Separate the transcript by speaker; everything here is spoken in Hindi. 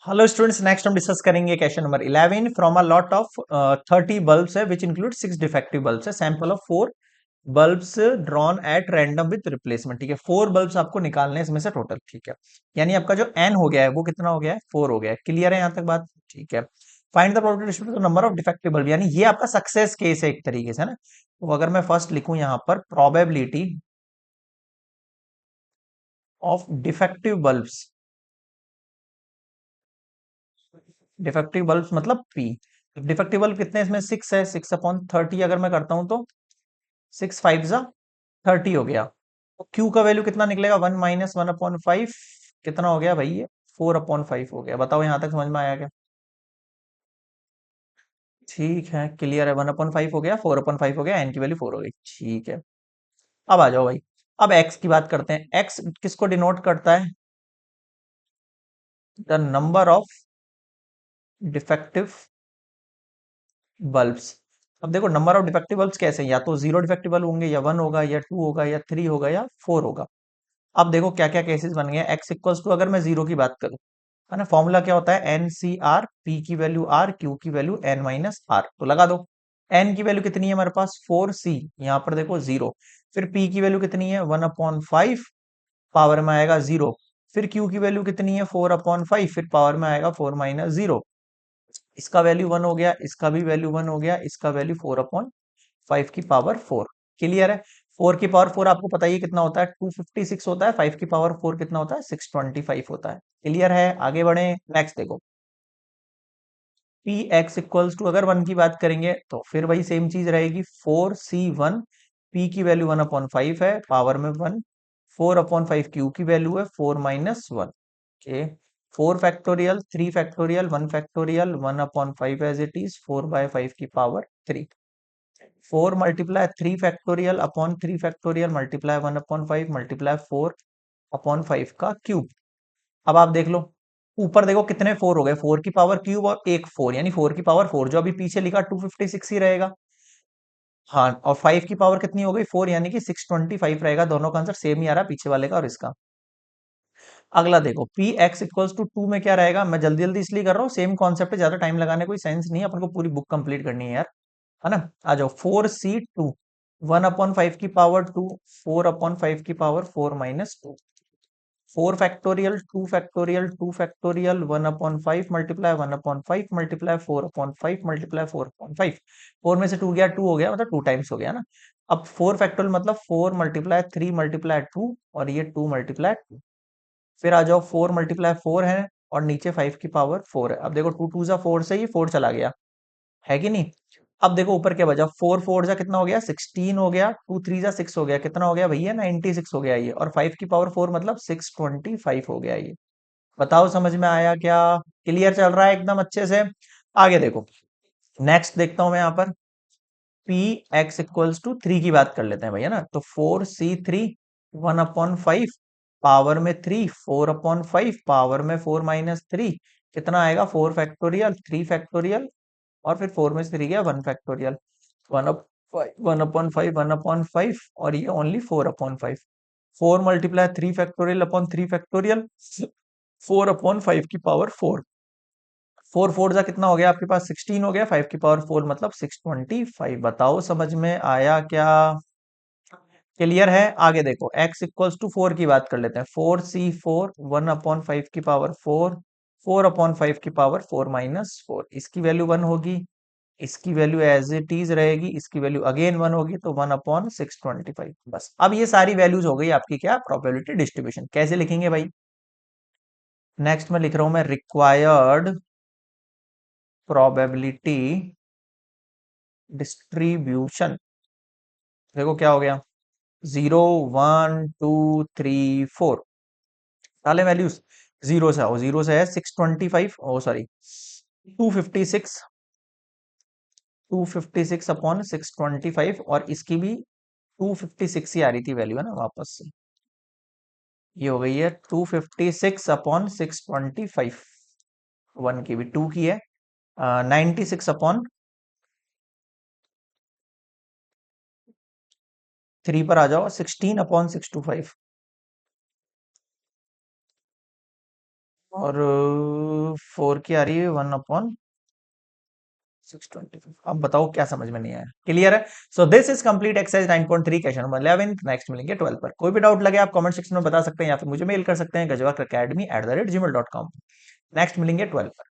Speaker 1: हेलो स्टूडेंट्स, नेक्स्ट हम डिस्कस करेंगे question number 11 from a lot of 30 bulbs है विच इंक्लूड 6 डिफेक्टिव बल्ब्स है। Sample of 4 bulbs drawn at random with replacement. ठीक है, 4 बल्ब्स आपको निकालने हैं इसमें से टोटल। ठीक है, यानी आपका जो एन हो गया है वो कितना हो गया है, 4 हो गया है। क्लियर है यहाँ तक बात? ठीक है, find the probability distribution number of defective bulb, यानी ये आपका सक्सेस केस है एक तरीके से, है ना। तो अगर मैं फर्स्ट लिखूं यहाँ पर probability of defective bulbs, defective bulb मतलब पी। डिफेक्टिव बल्ब कितने हैं इसमें, 6 है। 6/30 अगर मैं करता हूं तो 6 5 जा 30 हो गया। तो क्यू का वैल्यू कितना निकलेगा, 1 - 1/5। कितना हो गया भाई ये, 4/5 हो गया। बताओ यहां तक समझ में आया क्या? ठीक है, क्लियर है। 1/5 हो गया, 4/5 हो गया, एन की वैल्यू 4 हो गई। ठीक है, अब आ जाओ भाई। अब एक्स की बात करते हैं। एक्स किसको डिनोट करता है, the number of defective bulbs. अब देखो नंबर ऑफ डिफेक्टिव बल्ब्स कैसे हैं, या तो 0 डिफेक्टिव बल्ब होंगे, या 1 होगा, या 2 होगा, या 3 होगा, या 4 होगा। अब देखो क्या क्या केसेस बन गए। एक्स इक्वल्स टू अगर मैं 0 की बात करूं, है ना, फॉर्मूला क्या होता है, एन सी आर, पी की वैल्यू आर, क्यू की वैल्यू एन माइनस आर। तो लगा दो। एन की वैल्यू कितनी है हमारे पास, 4 सी, यहाँ पर देखो 0। फिर पी की वैल्यू कितनी है, 1/5, पावर में आएगा 0। फिर क्यू की वैल्यू कितनी है, 4/5, फिर पावर में आएगा 4 - 0। इसका वैल्यू 1 हो गया, इसका भी वैल्यू 1 हो गया, इसका वैल्यू 4/5 की पावर 4। क्लियर है? 4 की पावर 4 आपको पता ही है कितना होता है, 256 होता है। 5 की पावर 4 कितना होता है, 625 होता है। क्लियर है? आगे बढ़े, नेक्स्ट देखो। पी एक्स इक्वल्स टू अगर 1 की बात करेंगे तो फिर वही सेम चीज रहेगी, 4C1। पी की वैल्यू 1/5 है, पावर में 1। 4/5 क्यू की वैल्यू है 4 - 1। Okay, 4 factorial, 3 factorial, 1 factorial, 1/5 as it is, 4/5 की power 3। 4 × 3 factorial upon 3 factorial multiply 1/5 multiply 4/5 का क्यूब। अब आप देख लो, ऊपर देखो कितने 4 हो गए, 4 की पावर क्यूब और एक 4, यानी 4 की पावर 4। जो अभी पीछे लिखा 256 ही रहेगा। हाँ, और 5 की पावर कितनी हो गई, 4, यानी कि 625 रहेगा। दोनों का आंसर सेम ही आ रहा है, पीछे वाले का और इसका। अगला देखो, पी एक्स इक्वल्स टू 2 में क्या रहेगा। मैं जल्दी जल्दी इसलिए कर रहा हूँ, सेम कॉन्सेप्ट है, ज्यादा टाइम लगाने कोई सेंस नहीं है, अपन को पूरी बुक कंप्लीट करनी है यार, है ना। आ जाओ, 4C2, 1/5 की पावर 2, 4/5 की power 4 - 2। 4 factorial, 2 factorial, 2 factorial, 1/5 multiply 1/5 multiply 4/5 multiply 4/5। 4 में से 2 गया, 2 हो गया, मतलब 2 टाइम्स हो गया ना। अब 4 फैक्टोरियल मतलब 4 × 3 मल्टीप्लाई 2, और ये 2 × 2। फिर आ जाओ, 4 × 4 है, और नीचे 5 की पावर 4 है। अब देखो 2 × 2 = 4 से ही 4 चला गया, है कि नहीं। अब देखो ऊपर क्या बचा, 4 × 4 कितना हो गया, 16 हो गया। 2 × 3 = 6 हो गया, कितना हो गया भैया, 96 हो गया ये। और 5 की पावर 4 मतलब 625 हो गया ये। बताओ समझ में आया क्या? क्लियर चल रहा है एकदम अच्छे से? आगे देखो, नेक्स्ट देखता हूं मैं यहाँ पर। पी एक्स इक्वल्स टू 3 की बात कर लेते हैं भैया ना। तो 4C3, 1/5, पावर में 3, 4/5, पावर में 4 - 3। कितना आएगा, 4 फैक्टोरियल, 3 फैक्टोरियल, और फिर 4 में से 3 गया, 1 फैक्टोरियल। 1/5, 1/5 और ये ओनली 4/5। 4 × 3 फैक्टोरियल अपॉन 3 फैक्टोरियल, 4/5 की पावर 4। 4 × 4 जा कितना हो गया आपके पास, 16 हो गया। 5 की पावर 4 मतलब 625। बताओ समझ में आया क्या? क्लियर है? आगे देखो, x इक्वल्स टू 4 की बात कर लेते हैं। 4C4, 1/5 की पावर 4, 4/5 की पावर 4 - 4। इसकी वैल्यू 1 होगी, इसकी वैल्यू एज इट इज रहेगी, इसकी वैल्यू अगेन 1 होगी, तो 1/625। बस, अब ये सारी वैल्यूज हो गई आपकी क्या, प्रोबेबिलिटी डिस्ट्रीब्यूशन। कैसे लिखेंगे भाई? नेक्स्ट में लिख रहा हूं मैं, रिक्वायर्ड प्रोबेबिलिटी डिस्ट्रीब्यूशन। देखो क्या हो गया, 0 1 2 3 4 डाले वैल्यूज। 0 से आओ, 0 से है 625, ओ सॉरी 256, 256/625, और इसकी भी 256 ही आ रही थी वैल्यू, है ना, वापस से। ये हो गई है 256/625। 1 की भी 2 की है, 96/3 पर आ जाओ, 16/625। और 4 की आ रही है 1/625। अब बताओ क्या समझ में नहीं आया? क्लियर है? So this is complete exercise 9.3 question number 11। Next मिलेंगे 12 पर। कोई भी डाउट लगे आप कमेंट सेक्शन में बता सकते हैं या फिर मुझे मेल कर सकते हैं gajwakacademy@gmail.com। नेक्स्ट मिलेंगे 12 पर।